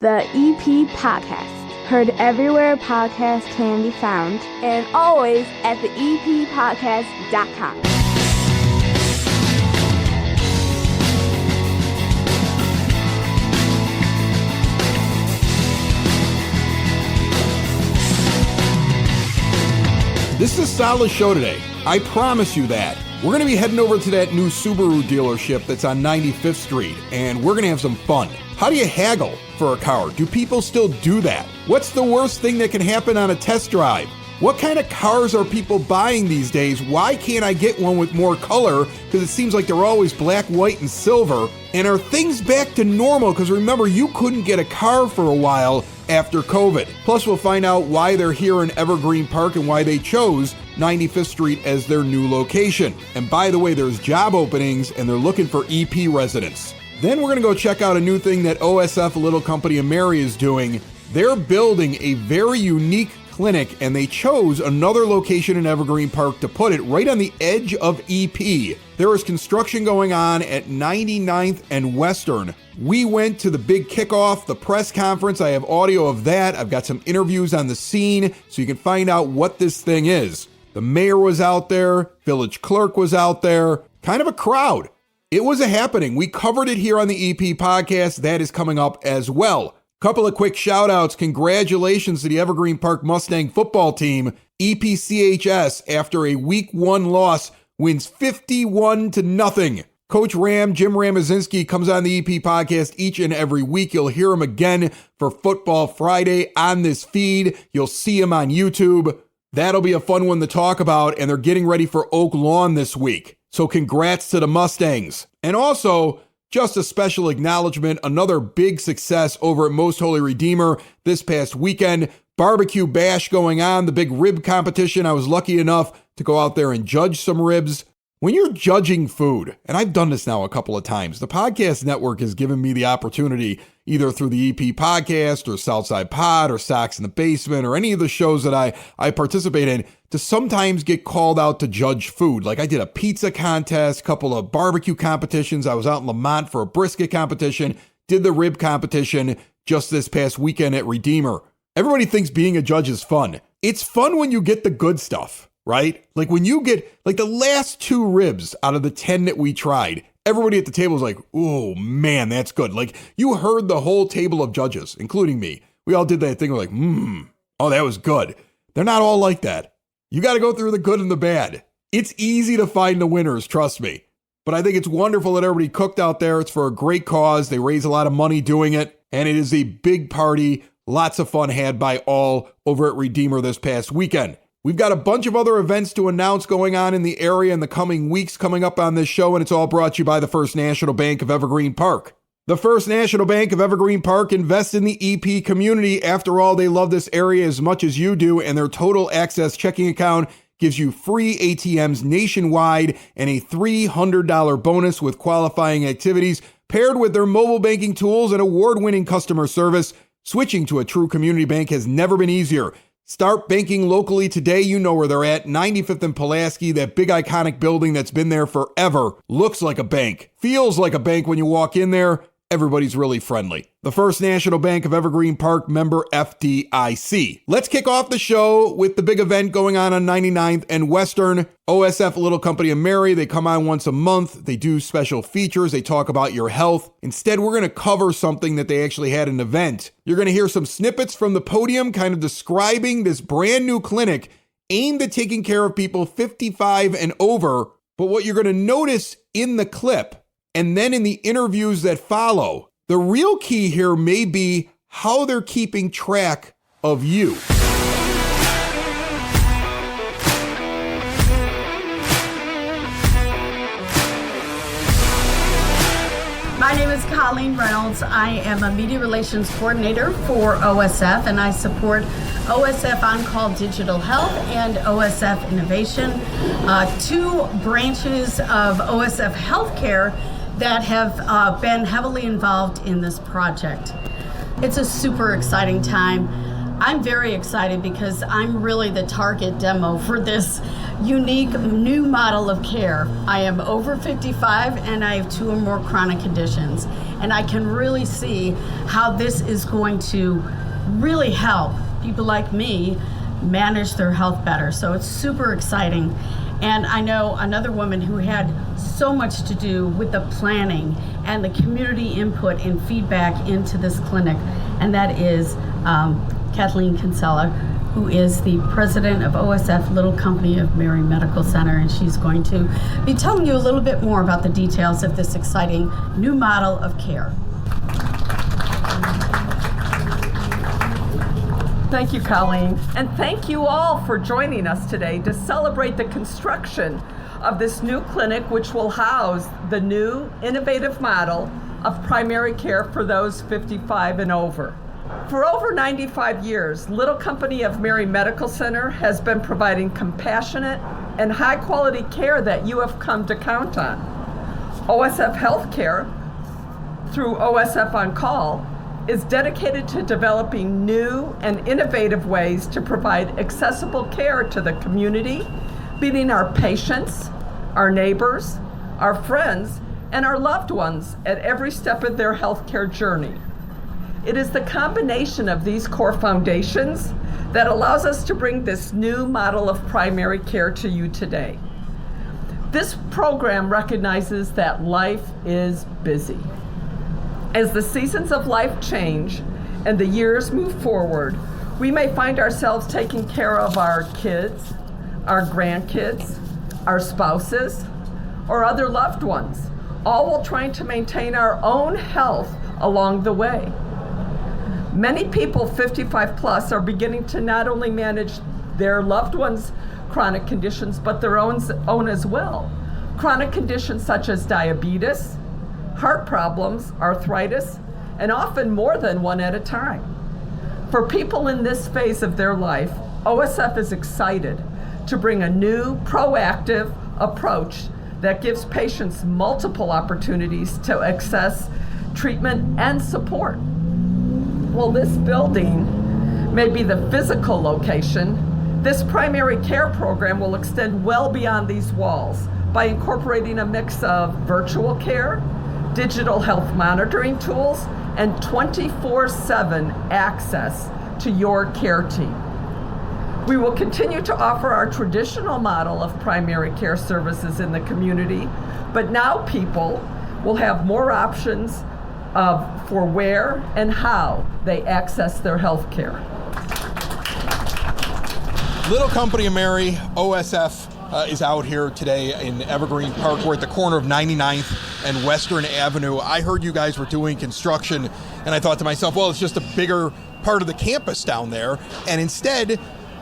The EP Podcast. Heard everywhere podcasts can be found, and always at theeppodcast.com. This is a solid show today. I promise you that. We're going to be heading over to that new Subaru dealership that's on 95th Street, and we're going to have some fun. How do you haggle for a car? Do people still do that? What's the worst thing that can happen on a test drive? What kind of cars are people buying these days? Why can't I get one with more color? Because it seems like they're always black, white, and silver. And are things back to normal? Because remember, you couldn't get a car for a while after COVID. Plus, we'll find out why they're here in Evergreen Park and why they chose 95th Street as their new location. And by the way, there's job openings and they're looking for EP residents. Then we're going to go check out a new thing that OSF, a little company in Mary, is doing. They're building a very unique clinic, and they chose another location in Evergreen Park to put it right on the edge of EP. There is construction going on at 99th and Western. We went to the big kickoff, the press conference. I have audio of that. I've got some interviews on the scene so you can find out what this thing is. The mayor was out there. Village clerk was out there. Kind of a crowd. It was a happening. We covered it here on the EP podcast. That is coming up as well. Couple of quick shout outs. Congratulations to the Evergreen Park Mustang football team. EPCHS, after a week 1 loss, wins 51-0. Coach Ram, Jim Ramazinski, comes on the EP podcast each and every week. You'll hear him again for Football Friday on this feed. You'll see him on YouTube. That'll be a fun one to talk about, and they're getting ready for Oak Lawn this week. So congrats to the Mustangs. And also, just a special acknowledgement, another big success over at Most Holy Redeemer this past weekend. Barbecue bash going on, the big rib competition. I was lucky enough to go out there and judge some ribs. When you're judging food, and I've done this now a couple of times, the podcast network has given me the opportunity, either through the EP podcast or Southside Pod or Socks in the Basement or any of the shows that I participate in, to sometimes get called out to judge food. Like I did a pizza contest, couple of barbecue competitions. I was out in Lamont for a brisket competition, did the rib competition just this past weekend at Redeemer. Everybody thinks being a judge is fun. It's fun when you get the good stuff. Right? Like when you get like the last 2 ribs out of the 10 that we tried, everybody at the table was like, oh man, that's good. Like you heard the whole table of judges, including me. We all did that thing. We're like, oh, that was good. They're not all like that. You got to go through the good and the bad. It's easy to find the winners, trust me. But I think it's wonderful that everybody cooked out there. It's for a great cause. They raise a lot of money doing it. And it is a big party. Lots of fun had by all over at Redeemer this past weekend. We've got a bunch of other events to announce going on in the area in the coming weeks coming up on this show, and it's all brought to you by the First National Bank of Evergreen Park. The First National Bank of Evergreen Park invests in the EP community. After all, they love this area as much as you do, and their Total Access checking account gives you free ATMs nationwide and a $300 bonus with qualifying activities. Paired with their mobile banking tools and award-winning customer service, switching to a true community bank has never been easier. Start banking locally today. You know where they're at. 95th and Pulaski, that big iconic building that's been there forever. Looks like a bank. Feels like a bank when you walk in there. Everybody's really friendly. The First National Bank of Evergreen Park, member FDIC. Let's kick off the show with the big event going on 99th and Western. OSF, a little company in Mary. They come on once a month. They do special features. They talk about your health. Instead, we're going to cover something that they actually had an event. You're going to hear some snippets from the podium kind of describing this brand new clinic aimed at taking care of people 55 and over. But what you're going to notice in the clip and then in the interviews that follow, the real key here may be how they're keeping track of you. My name is Colleen Reynolds. I am a media relations coordinator for OSF, and I support OSF On-Call Digital Health and OSF Innovation, 2 branches of OSF Healthcare that have been heavily involved in this project. It's a super exciting time. I'm very excited because I'm really the target demo for this unique new model of care. I am over 55 and I have 2 or more chronic conditions. and I can really see how this is going to really help people like me manage their health better. So it's super exciting. And I know another woman who had so much to do with the planning and the community input and feedback into this clinic, and that is Kathleen Kinsella, who is the president of OSF Little Company of Mary Medical Center, and she's going to be telling you a little bit more about the details of this exciting new model of care. Thank you, Colleen. And thank you all for joining us today to celebrate the construction of this new clinic, which will house the new innovative model of primary care for those 55 and over. For over 95 years, Little Company of Mary Medical Center has been providing compassionate and high-quality care that you have come to count on. OSF Healthcare, through OSF On Call, is dedicated to developing new and innovative ways to provide accessible care to the community, meeting our patients, our neighbors, our friends, and our loved ones at every step of their healthcare journey. It is the combination of these core foundations that allows us to bring this new model of primary care to you today. This program recognizes that life is busy. As the seasons of life change and the years move forward, we may find ourselves taking care of our kids, our grandkids, our spouses, or other loved ones, all while trying to maintain our own health along the way. Many people 55 plus are beginning to not only manage their loved ones' chronic conditions, but their own as well. Chronic conditions such as diabetes, heart problems, arthritis, and often more than one at a time. For people in this phase of their life, OSF is excited to bring a new, proactive approach that gives patients multiple opportunities to access treatment and support. While this building may be the physical location, this primary care program will extend well beyond these walls by incorporating a mix of virtual care, digital health monitoring tools, and 24/7 access to your care team. We will continue to offer our traditional model of primary care services in the community, but now people will have more options for where and how they access their health care. Little Company of Mary, OSF, is out here today in Evergreen Park. We're at the corner of 99th and Western Avenue. I heard you guys were doing construction, and I thought to myself, well, it's just a bigger part of the campus down there. And instead,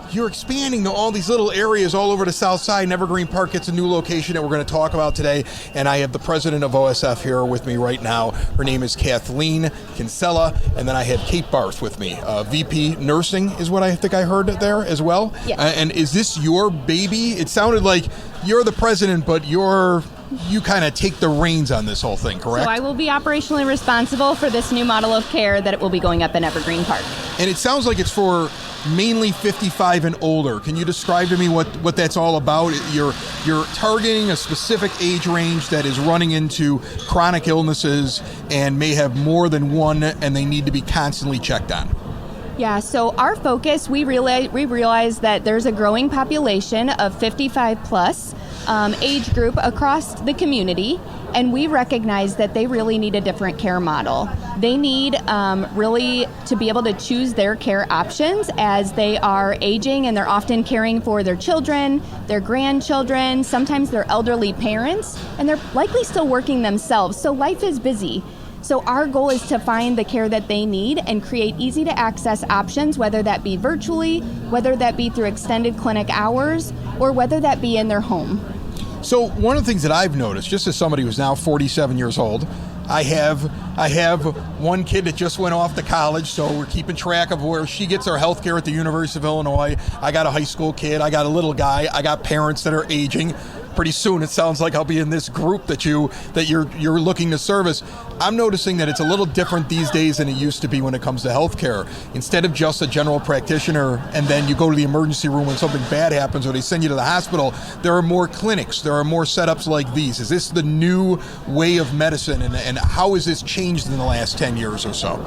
you're expanding to all these little areas all over the south side, and Evergreen Park gets a new location that we're going to talk about today. And I have the president of OSF here with me right now. Her name is Kathleen Kinsella, and then I have Kate Barth with me. VP Nursing is what I think I heard there as well. Yes. And is this your baby? It sounded like you're the president, but you kind of take the reins on this whole thing, correct? So I will be operationally responsible for this new model of care that it will be going up in Evergreen Park. And it sounds like it's for mainly 55 and older. Can you describe to me what that's all about? You're targeting a specific age range that is running into chronic illnesses and may have more than one, and they need to be constantly checked on. Yeah, so our focus, we realize that there's a growing population of 55 plus age group across the community, and we recognize that they really need a different care model. They need really to be able to choose their care options as they are aging, and they're often caring for their children, their grandchildren, sometimes their elderly parents, and they're likely still working themselves, so life is busy. So our goal is to find the care that they need and create easy to access options, whether that be virtually, whether that be through extended clinic hours, or whether that be in their home. So one of the things that I've noticed, just as somebody who's now 47 years old, I have one kid that just went off to college, so we're keeping track of where she gets her health care at the University of Illinois. I got a high school kid, I got a little guy, I got parents that are aging. pretty soon it sounds like I'll be in this group that you're looking to service. I'm noticing that it's a little different these days than it used to be when it comes to healthcare. Instead of just a general practitioner and then you go to the emergency room when something bad happens or they send you to the hospital, there are more clinics, there are more setups like these. Is this the new way of medicine, and how has this changed in the last 10 years or so?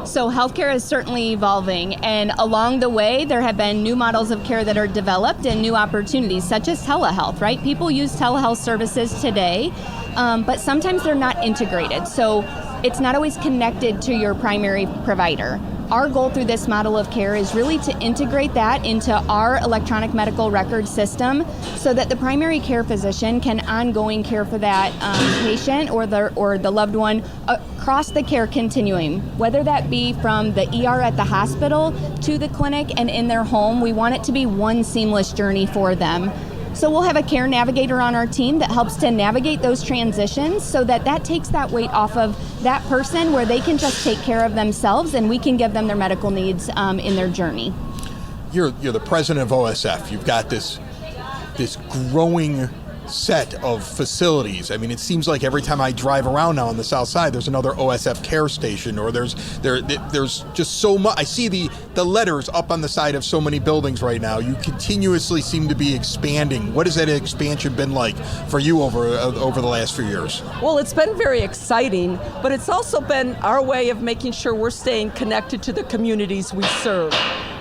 So healthcare is certainly evolving, and along the way there have been new models of care that are developed and new opportunities, such as telehealth, right? People use telehealth services today, but sometimes they're not integrated. So it's not always connected to your primary provider. Our goal through this model of care is really to integrate that into our electronic medical record system so that the primary care physician can ongoing care for that patient or the loved one across the care continuum, whether that be from the ER at the hospital to the clinic and in their home. We want it to be one seamless journey for them. So we'll have a care navigator on our team that helps to navigate those transitions so that takes that weight off of that person where they can just take care of themselves and we can give them their medical needs in their journey. You're the president of OSF. You've got this growing set of facilities. I mean, it seems like every time I drive around now on the south side, there's another OSF care station, or there's just so much. I see the letters up on the side of so many buildings right now. You continuously seem to be expanding. What has that expansion been like for you over the last few years? Well, it's been very exciting, but it's also been our way of making sure we're staying connected to the communities we serve.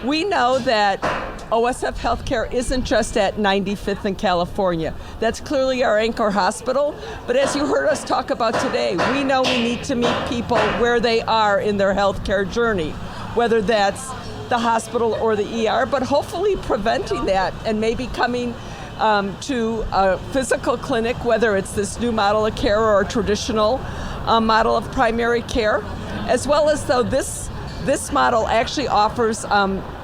We know that OSF Healthcare isn't just at 95th in California. That's clearly our anchor hospital. But as you heard us talk about today, we know we need to meet people where they are in their healthcare journey, whether that's the hospital or the ER, but hopefully preventing that and maybe coming to a physical clinic, whether it's this new model of care or a traditional model of primary care, as well as though this model actually offers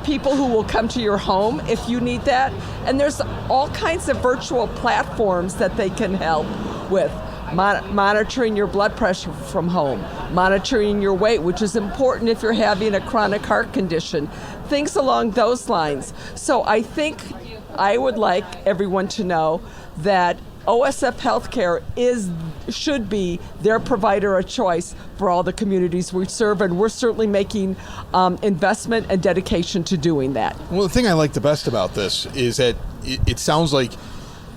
people who will come to your home if you need that. And there's all kinds of virtual platforms that they can help with. Monitoring your blood pressure from home, monitoring your weight, which is important if you're having a chronic heart condition, things along those lines. So I think I would like everyone to know that OSF Healthcare should be their provider of choice for all the communities we serve, and we're certainly making investment and dedication to doing that. Well, the thing I like the best about this is that it sounds like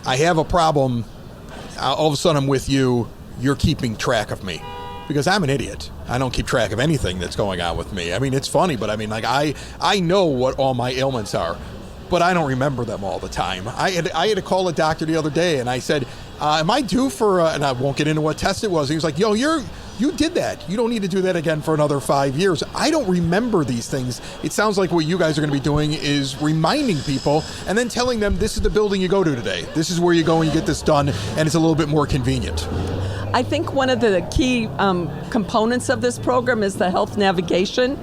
I have a problem. All of a sudden I'm with you, you're keeping track of me. Because I'm an idiot. I don't keep track of anything that's going on with me. I mean, it's funny, but I mean, like I know what all my ailments are, but I don't remember them all the time. I had to call a doctor the other day, and I said, am I due for, and I won't get into what test it was. He was like, yo, you did that. You don't need to do that again for another 5 years. I don't remember these things. It sounds like what you guys are going to be doing is reminding people and then telling them this is the building you go to today. This is where you go and you get this done, and it's a little bit more convenient. I think one of the key components of this program is the health navigator,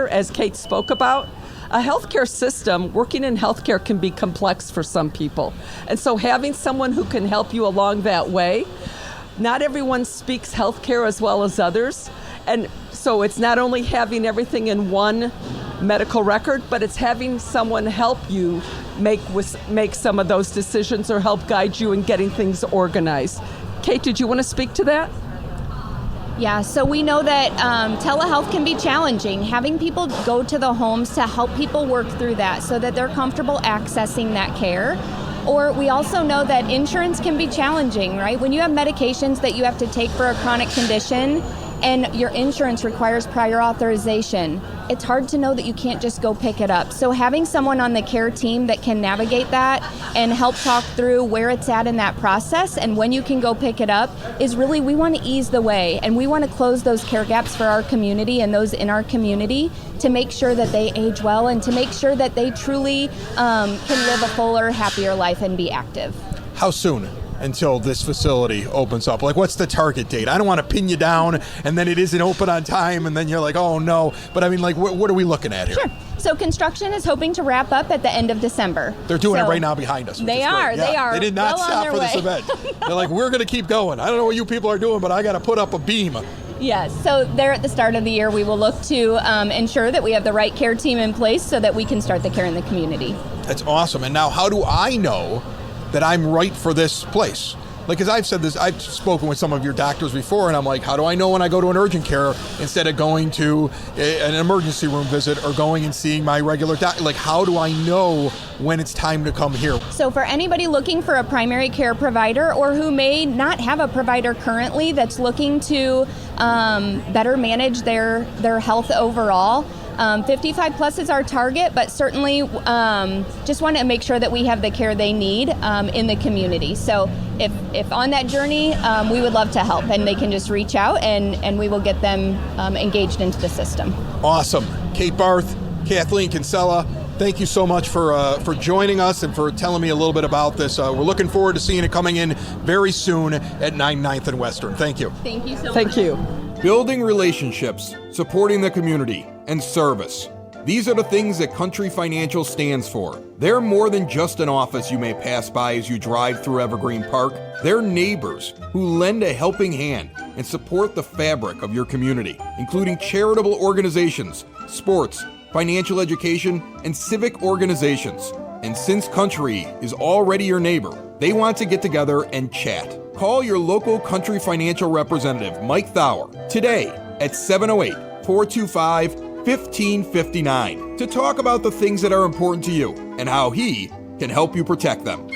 as Kate spoke about. A healthcare system, working in healthcare can be complex for some people. And so having someone who can help you along that way, not everyone speaks healthcare as well as others. And so it's not only having everything in one medical record, but it's having someone help you make some of those decisions or help guide you in getting things organized. Kate, did you want to speak to that? Yeah, so we know that telehealth can be challenging. Having people go to the homes to help people work through that so that they're comfortable accessing that care. Or we also know that insurance can be challenging, right? When you have medications that you have to take for a chronic condition and your insurance requires prior authorization, it's hard to know that you can't just go pick it up. So having someone on the care team that can navigate that and help talk through where it's at in that process and when you can go pick it up is really, we want to ease the way, and we want to close those care gaps for our community and those in our community to make sure that they age well and to make sure that they truly can live a fuller, happier life and be active. How soon until this facility opens up? Like, what's the target date? I don't want to pin you down and then it isn't open on time and then you're like, oh no. But I mean, like, what are we looking at here? Sure. So construction is hoping to wrap up at the end of December. They're doing it right now behind us. They are. They did not stop for this event. They're like, we're going to keep going. I don't know what you people are doing, but I got to put up a beam. Yes, so there at the start of the year, we will look to ensure that we have the right care team in place so that we can start the care in the community. That's awesome. And now, how do I know that I'm right for this place. Like, as I've said this, I've spoken with some of your doctors before, and I'm like, how do I know when I go to an urgent care instead of going to an emergency room visit or going and seeing my regular doctor? Like, how do I know when it's time to come here? So for anybody looking for a primary care provider or who may not have a provider currently that's looking to better manage their health overall, 55 plus is our target, but certainly just want to make sure that we have the care they need in the community. So if on that journey, we would love to help, and they can just reach out and we will get them engaged into the system. Awesome. Kate Barth, Kathleen Kinsella, thank you so much for joining us and for telling me a little bit about this. We're looking forward to seeing it coming in very soon at 9th and Western. Thank you. Thank you so much. Thank you. Building relationships, supporting the community, and service. These are the things that Country Financial stands for. They're more than just an office you may pass by as you drive through Evergreen Park. They're neighbors who lend a helping hand and support the fabric of your community, including charitable organizations, sports, financial education, and civic organizations. And since Country is already your neighbor, they want to get together and chat. Call your local Country Financial representative, Mike Thauer, today at 708-425-1559 to talk about the things that are important to you and how he can help you protect them.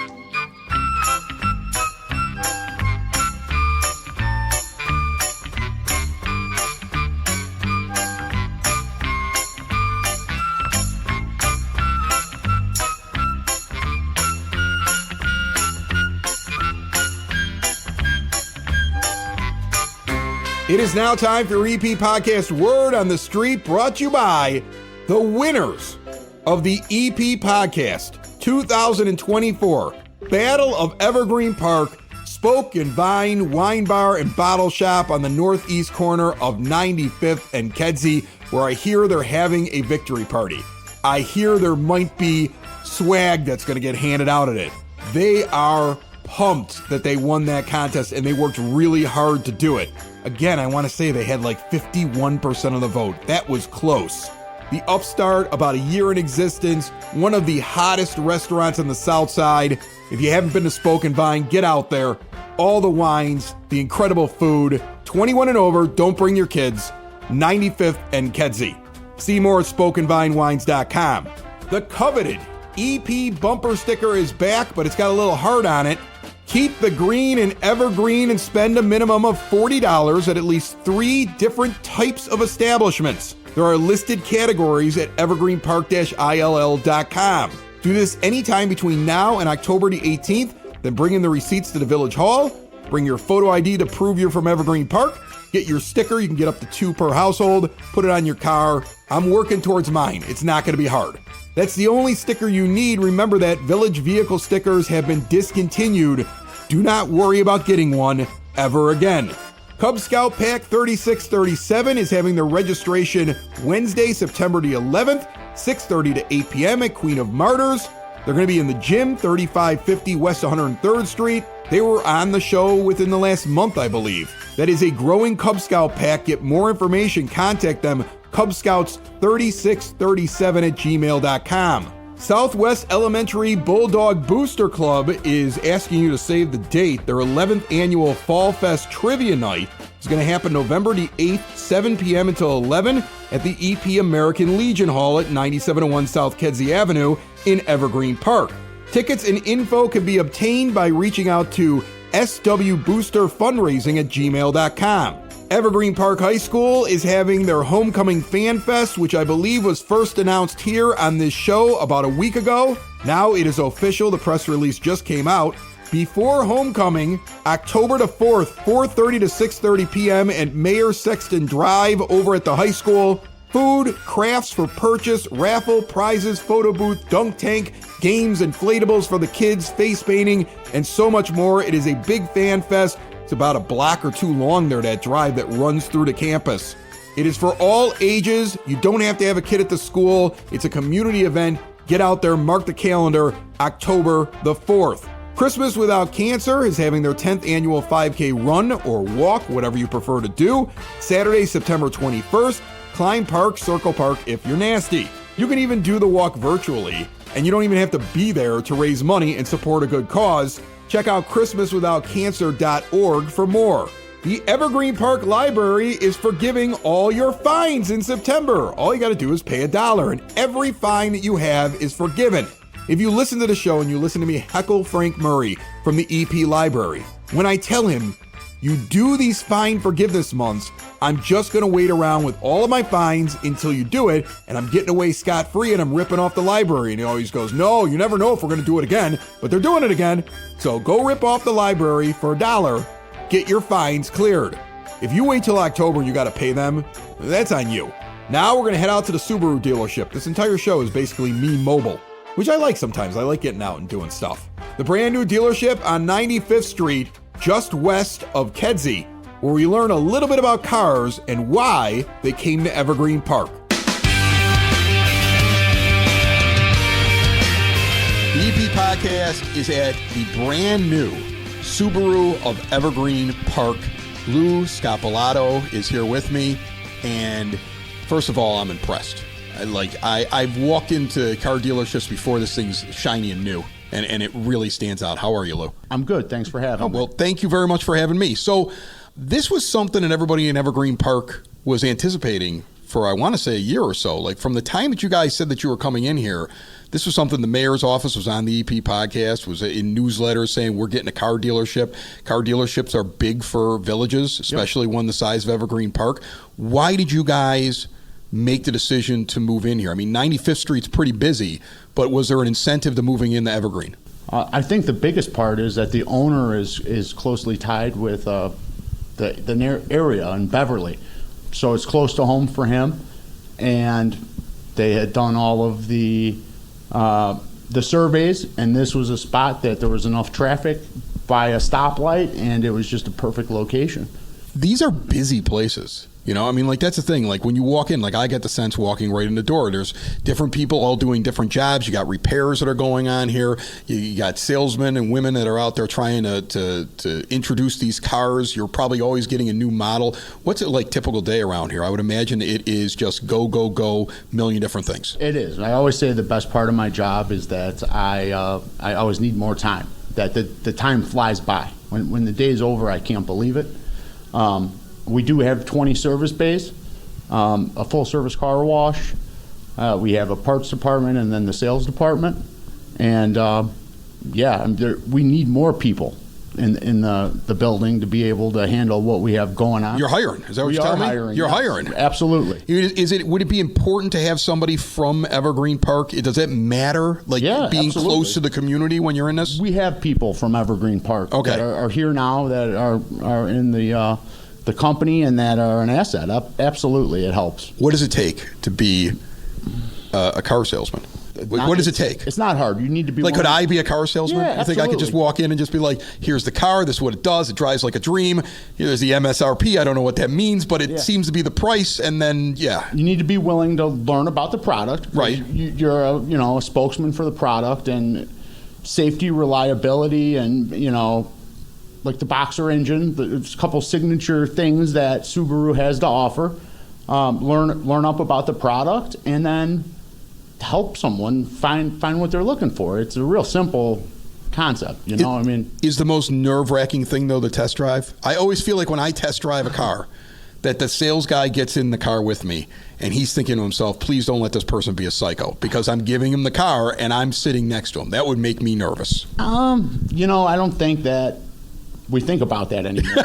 It is now time for EP Podcast Word on the Street, brought to you by the winners of the EP Podcast 2024 Battle of Evergreen Park Spoke and Vine Wine Bar and Bottle Shop on the northeast corner of 95th and Kedzie, where I hear they're having a victory party. I hear there might be swag that's going to get handed out at it. They are pumped that they won that contest, and they worked really hard to do it. Again, I want to say they had like 51% of the vote. That was close. The Upstart, about a year in existence, one of the hottest restaurants on the South Side. If you haven't been to Spoke and Vine, get out there. All the wines, the incredible food, 21 and over, don't bring your kids. 95th and Kedzie. See more at spokeandvinewines.com. The coveted EP bumper sticker is back, but it's got a little heart on it. Keep the green and evergreen and spend a minimum of $40 at least 3 different types of establishments. There are listed categories at evergreenpark-ill.com. Do this anytime between now and October the 18th, then bring in the receipts to the Village Hall, bring your photo ID to prove you're from Evergreen Park, get your sticker, you can get up to 2 per household, put it on your car. I'm working towards mine. It's not going to be hard. That's the only sticker you need. Remember that Village vehicle stickers have been discontinued. Do not worry about getting one ever again. Cub Scout Pack 3637 is having their registration Wednesday, September the 11th, 6:30 to 8 p.m. at Queen of Martyrs. They're going to be in the gym, 3550 West 103rd Street. They were on the show within the last month, I believe. That is a growing Cub Scout pack. Get more information, contact them, cubscouts3637@gmail.com. Southwest Elementary Bulldog Booster Club is asking you to save the date. Their 11th annual Fall Fest Trivia Night is going to happen November the 8th, 7 p.m. until 11 at the EP American Legion Hall at 9701 South Kedzie Avenue in Evergreen Park. Tickets and info can be obtained by reaching out to swboosterfundraising@gmail.com. Evergreen Park High School is having their Homecoming Fan Fest, which I believe was first announced here on this show about a week ago. Now it is official. The press release just came out. Before Homecoming, October the 4th, 4:30 to 6:30 p.m. at Mayor Sexton Drive over at the high school. Food, crafts for purchase, raffle, prizes, photo booth, dunk tank, games, inflatables for the kids, face painting, and so much more. It is a big fan fest. It's about a block or 2 long there, that drive that runs through the campus. It is for all ages. You don't have to have a kid at the school. It's a community event. Get out there, mark the calendar, October the 4th. Christmas Without Cancer is having their 10th annual 5K run or walk, whatever you prefer to do. Saturday, September 21st, Klein Park, Circle Park if you're nasty. You can even do the walk virtually and you don't even have to be there to raise money and support a good cause. Check out ChristmasWithoutCancer.org for more. The Evergreen Park Library is forgiving all your fines in September. All you got to do is pay $1, and every fine that you have is forgiven. If you listen to the show and you listen to me heckle Frank Murray from the EP Library, when I tell him, you do these fine forgiveness months, I'm just going to wait around with all of my fines until you do it, and I'm getting away scot-free and I'm ripping off the library. And he always goes, no, you never know if we're going to do it again, but they're doing it again. So go rip off the library for $1. Get your fines cleared. If you wait till October and you got to pay them, that's on you. Now we're going to head out to the Subaru dealership. This entire show is basically me mobile, which I like sometimes. I like getting out and doing stuff. The brand new dealership on 95th Street, just west of Kedzie, where we learn a little bit about cars and why they came to Evergreen Park. The EP Podcast is at the brand new Subaru of Evergreen Park. Lou Scapolato is here with me, and first of all, I'm impressed. I've walked into car dealerships before. This thing's shiny and new, and it really stands out. How are you, Lou? I'm good. Thanks for having me. Well, thank you very much for having me. So this was something that everybody in Evergreen Park was anticipating for, I want to say, a year or so. Like from the time that you guys said that you were coming in here, this was something the mayor's office was on the EP podcast, was in newsletters saying we're getting a car dealership. Car dealerships are big for villages, especially one the size of Evergreen Park. Why did you guys make the decision to move in here? I mean, 95th Street's pretty busy, but was there an incentive to moving into Evergreen? I think the biggest part is that the owner is closely tied with the area in Beverly. So it's close to home for him, and they had done all of the surveys, and this was a spot that there was enough traffic by a stoplight, and it was just a perfect location. These are busy places. You know, I mean, like, that's the thing. Like, when you walk in, like, I get the sense walking right in the door, there's different people all doing different jobs. You got repairs that are going on here. You got salesmen and women that are out there trying to introduce these cars. You're probably always getting a new model. What's it like typical day around here? I would imagine it is just go, go, go, million different things. It is. I always say the best part of my job is that I always need more time, that the time flies by. When the day's over, I can't believe it. We do have 20 service bays, a full service car wash. We have a parts department and then the sales department. And we need more people in the building to be able to handle what we have going on. You're hiring. Is that what you're telling me? Hiring, you're yes, hiring. Absolutely. Would it be important to have somebody from Evergreen Park? Does it matter? Like being absolutely. close to the community when you're in this? We have people from Evergreen Park that are here now, that are in the company, and that are an asset. Absolutely, it helps. What does it take to be a car salesman? What does it take? It's not hard. You need to be could I be a car salesman? Yeah, I think I could just walk in and just be like, here's the car, this is what it does, it drives like a dream, here's the MSRP, I don't know what that means, but it seems to be the price, and then, You need to be willing to learn about the product. Right. You're a spokesman for the product, and safety, reliability, and, like the Boxer engine, there's a couple signature things that Subaru has to offer. Learn up about the product, and then help someone find what they're looking for. It's a real simple concept, Is the most nerve-wracking thing, though, the test drive? I always feel like when I test drive a car, that the sales guy gets in the car with me, and he's thinking to himself, please don't let this person be a psycho, because I'm giving him the car, and I'm sitting next to him. That would make me nervous. I don't think that we think about that anymore.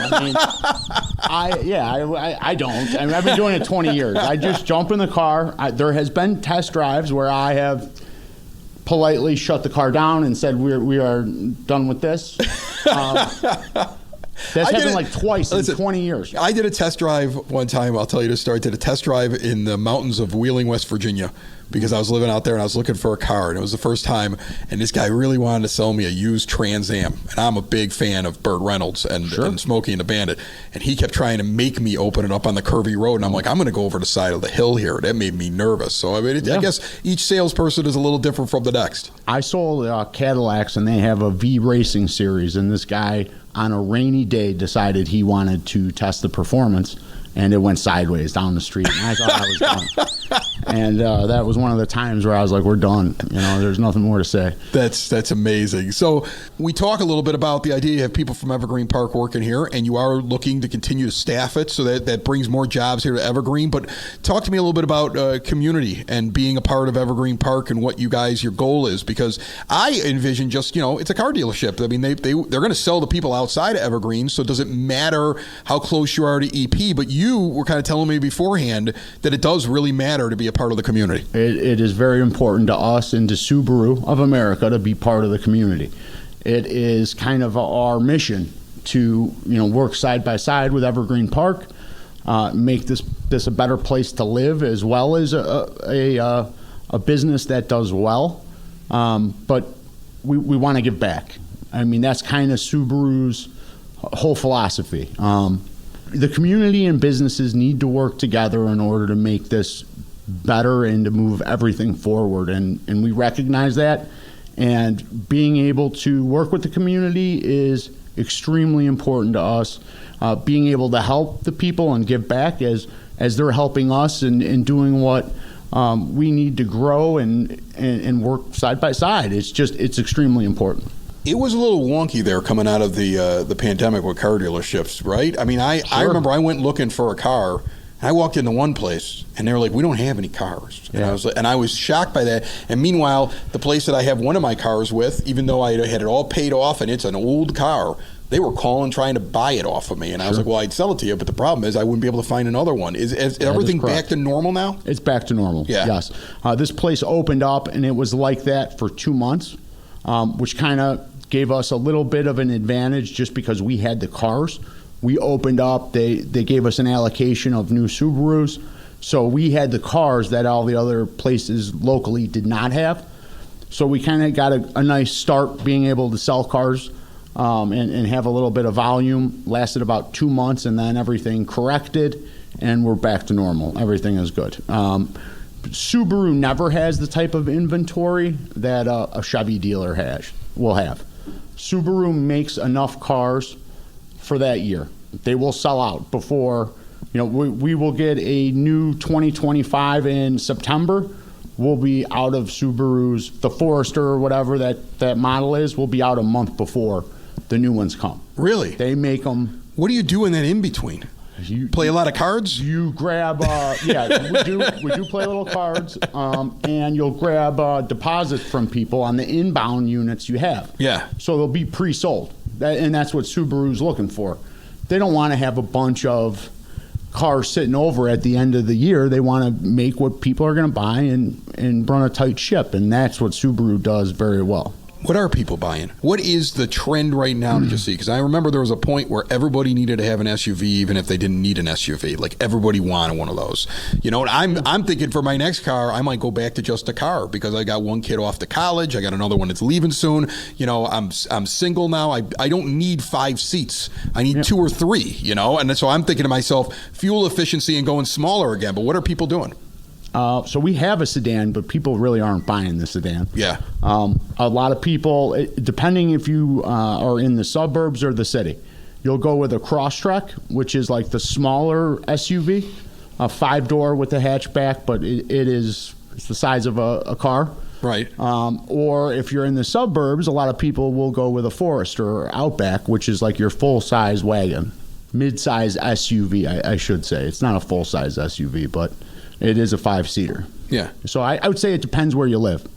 I don't. I mean, I've been doing it 20 years. I just jump in the car. There has been test drives where I have politely shut the car down and said, we are done with this. That's happened like twice in 20 years. I did a test drive one time. I'll tell you this story. I did a test drive in the mountains of Wheeling, West Virginia, because I was living out there and I was looking for a car, and it was the first time, and this guy really wanted to sell me a used Trans Am, and I'm a big fan of Burt Reynolds and Smokey and the Bandit, and he kept trying to make me open it up on the curvy road, and I'm like, I'm going to go over the side of the hill here. That made me nervous. So I guess each salesperson is a little different from the next. I sold Cadillacs, and they have a V Racing series, and this guy on a rainy day decided he wanted to test the performance, and it went sideways down the street, and I thought I was done. And that was one of the times where I was like, we're done. There's nothing more to say. That's amazing. So we talk a little bit about the idea you have people from Evergreen Park working here, and you are looking to continue to staff it, so that brings more jobs here to Evergreen. But talk to me a little bit about community and being a part of Evergreen Park and what your goal is, because I envision just, it's a car dealership. I mean, they're going to sell to people outside of Evergreen, so it doesn't matter how close you are to EP, but you were kind of telling me beforehand that it does really matter to be a part of the community. It is very important to us and to Subaru of America to be part of the community. It is kind of our mission to work side by side with Evergreen Park, make this a better place to live, as well as a business that does well. But we want to give back. I mean, that's kind of Subaru's whole philosophy. The community and businesses need to work together in order to make this better and to move everything forward. And we recognize that. And being able to work with the community is extremely important to us. Being able to help the people and give back as they're helping us and doing what we need to grow and work side by side. It's extremely important. It was a little wonky there coming out of the pandemic with car dealerships, right? I mean, I remember I went looking for a car. I walked into one place and they were like, "We don't have any cars." Yeah. And I was shocked by that. And meanwhile, the place that I have one of my cars with, even though I had it all paid off and it's an old car, they were calling trying to buy it off of me. And I was like, well, I'd sell it to you, but the problem is I wouldn't be able to find another one. Is everything back to normal now? It's back to normal, yeah. Yes. This place opened up and it was like that for 2 months, which kind of gave us a little bit of an advantage just because we had the cars. We opened up, they gave us an allocation of new Subarus, so we had the cars that all the other places locally did not have. So we kind of got a nice start being able to sell cars and have a little bit of volume. Lasted about 2 months and then everything corrected and we're back to normal. Everything is good. Subaru never has the type of inventory that a Chevy dealer will have. Subaru makes enough cars for that year. They will sell out before, we will get a new 2025 in September. We'll be out of Subaru's, the Forester or whatever that model is, will be out a month before the new ones come. Really? They make them. What do you do in that in between? You play a lot of cards? You grab, we do play little cards, and you'll grab deposits from people on the inbound units you have. Yeah. So they'll be pre-sold, and that's what Subaru's looking for. They don't want to have a bunch of cars sitting over at the end of the year. They want to make what people are going to buy and run a tight ship, and that's what Subaru does very well. What are people buying? What is the trend right now that you see? Because I remember there was a point where everybody needed to have an SUV, even if they didn't need an SUV. Like everybody wanted one of those. And I'm thinking for my next car, I might go back to just a car because I got one kid off to college. I got another one that's leaving soon. I'm single now. I don't need 5 seats. I need 2 or 3. And so I'm thinking to myself, fuel efficiency and going smaller again. But what are people doing? So we have a sedan, but people really aren't buying the sedan. Yeah. A lot of people, depending if you are in the suburbs or the city, you'll go with a Crosstrek, which is like the smaller SUV, a 5-door with a hatchback, but it's the size of a car. Right. Or if you're in the suburbs, a lot of people will go with a Forester or Outback, which is like your full-size wagon, mid-size SUV, I should say. It's not a full-size SUV, but it is a 5-seater. Yeah. So I would say it depends where you live.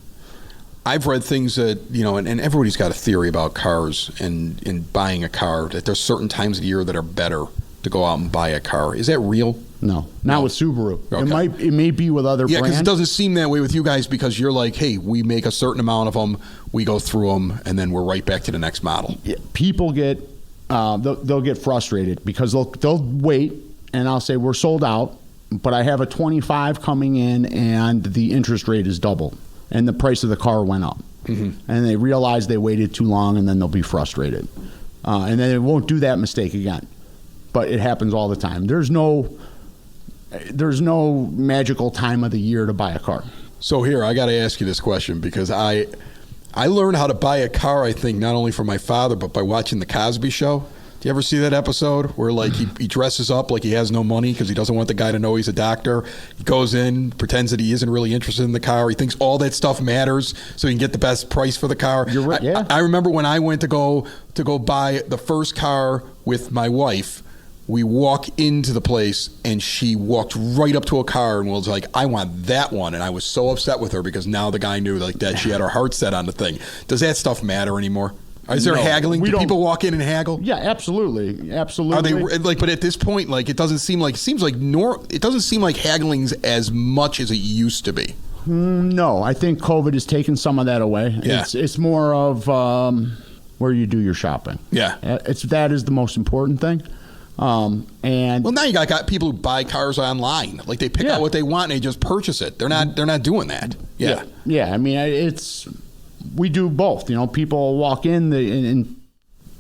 I've read things that, and everybody's got a theory about cars and buying a car, that there's certain times of the year that are better to go out and buy a car. Is that real? No, not with Subaru. Okay. It may be with other brands. Yeah, because it doesn't seem that way with you guys, because you're like, hey, we make a certain amount of them, we go through them, and then we're right back to the next model. Yeah, people get, they'll get frustrated because they'll wait, and I'll say, we're sold out, but I have a 25 coming in and the interest rate is double and the price of the car went up. Mm-hmm. And they realize they waited too long, and then they'll be frustrated. And then they won't do that mistake again. But it happens all the time. There's no magical time of the year to buy a car. So here, I got to ask you this question, because I learned how to buy a car, I think, not only from my father, but by watching The Cosby Show. Do you ever see that episode where like he dresses up like he has no money because he doesn't want the guy to know he's a doctor? He goes in, pretends that he isn't really interested in the car. He thinks all that stuff matters so he can get the best price for the car. You're right. Yeah. I remember when I went to go buy the first car with my wife. We walk into the place and she walked right up to a car and was like, I want that one. And I was so upset with her because now the guy knew like that she had her heart set on the thing. Does that stuff matter anymore? Is there haggling? Do people walk in and haggle? Yeah, absolutely. Are they like? But at this point, like it doesn't seem like it doesn't seem like haggling's as much as it used to be. No, I think COVID has taken some of that away. Yeah. It's more of where you do your shopping. Yeah, that is the most important thing. And well, now you got people who buy cars online. Like they pick out what they want and they just purchase it. They're not doing that. Yeah. I mean, we do both. You know, people walk in and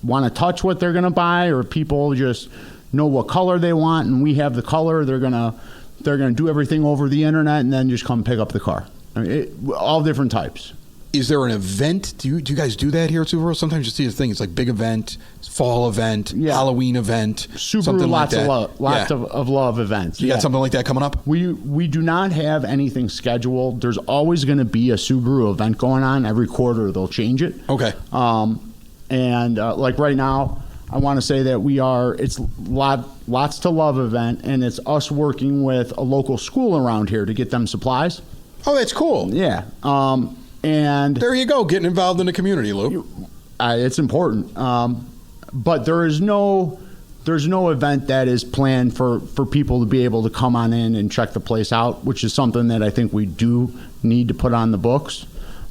want to touch what they're going to buy, or people just know what color they want, and we have the color. They're gonna do everything over the internet and then just come pick up the car. I mean, all different types. Is there an event? Do you guys do that here at Subaru? Sometimes you see the thing. It's like big event, fall event, Halloween event, Subaru, something like that. Lots of love events. You got something like that coming up? We do not have anything scheduled. There's always going to be a Subaru event going on. Every quarter they'll change it. Okay. And like right now, I want to say that it's Lots to Love event, and it's us working with a local school around here to get them supplies. Oh, that's cool. Yeah. And there you go, getting involved in the community, Lou. It's important. But there's no event that is planned for people to be able to come on in and check the place out, which is something that I think we do need to put on the books.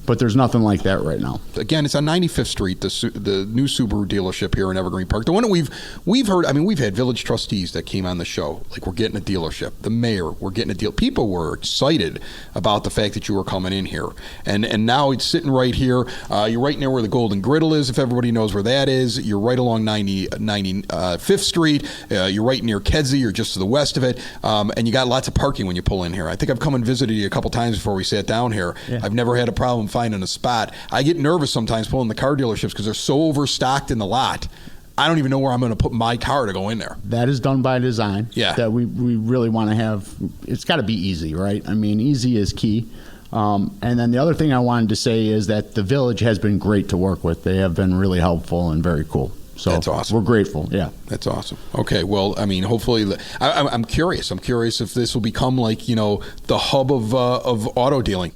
But there's nothing like that right now. Again, it's on 95th Street, the new Subaru dealership here in Evergreen Park. The one that we've heard. I mean, we've had village trustees that came on the show. Like, we're getting a dealership. The mayor, we're getting a deal. People were excited about the fact that you were coming in here, and now it's sitting right here. You're right near where the Golden Griddle is. If everybody knows where that is, you're right along 95th Street. You're right near Kedzie. You're just to the west of it, and you got lots of parking when you pull in here. I think I've come and visited you a couple times before we sat down here. Yeah. I've never had a problem finding a spot. I get nervous sometimes pulling the car dealerships because they're so overstocked in the lot. I don't even know where I'm going to put my car to go in there. That is done by design. Yeah. That we really want to have. It's got to be easy, right? I mean, easy is key. And then the other thing I wanted to say is that the village has been great to work with. They have been really helpful and very cool. So that's awesome. We're grateful. Yeah. That's awesome. Okay. Well, I mean, hopefully, I'm curious. I'm curious if this will become like, the hub of auto dealing.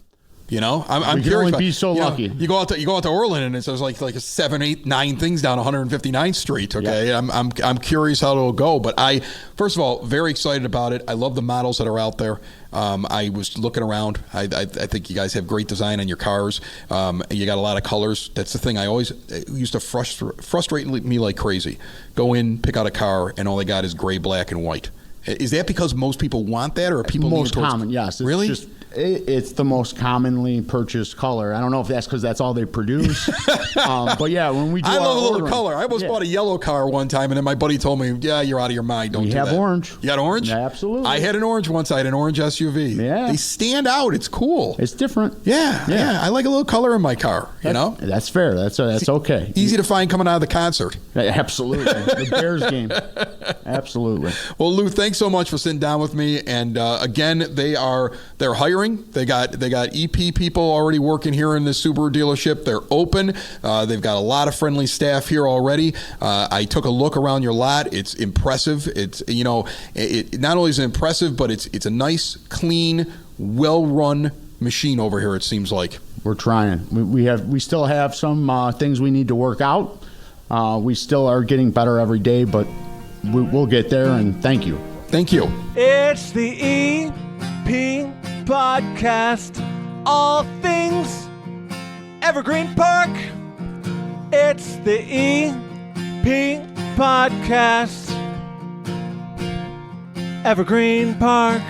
I'm curious. Only be so lucky. You go out to Orland and there's like 7, 8, 9 things down 159th Street. Okay, yeah. I'm curious how it'll go. But first of all, very excited about it. I love the models that are out there. I was looking around. I think you guys have great design on your cars. You got a lot of colors. That's the thing. I always used to frustrate me like crazy. Go in, pick out a car, and all they got is gray, black, and white. Is that because most people want that, or are people most common? Yes. Really? It's the most commonly purchased color. I don't know if that's because that's all they produce. But yeah, when we do I love a little color. I almost bought a yellow car one time, and then my buddy told me, yeah, you're out of your mind. Don't do that. We have orange. You got orange? Yeah, absolutely. I had an orange once. I had an orange SUV. Yeah. They stand out. It's cool. It's different. Yeah. I like a little color in my car, That's fair. That's okay. Easy to find coming out of the concert. Absolutely. The Bears game. Absolutely. Well, Lou, thanks so much for sitting down with me. And again, they're hiring. They got EP people already working here in the Subaru dealership. They're open. They've got a lot of friendly staff here already. I took a look around your lot. It's impressive. It's it not only is it impressive, but it's a nice, clean, well-run machine over here. It seems like we're trying. We still have some things we need to work out. We still are getting better every day, but we'll get there. And thank you. Thank you. It's the EP Podcast, all things Evergreen Park. It's the EP Podcast, Evergreen Park.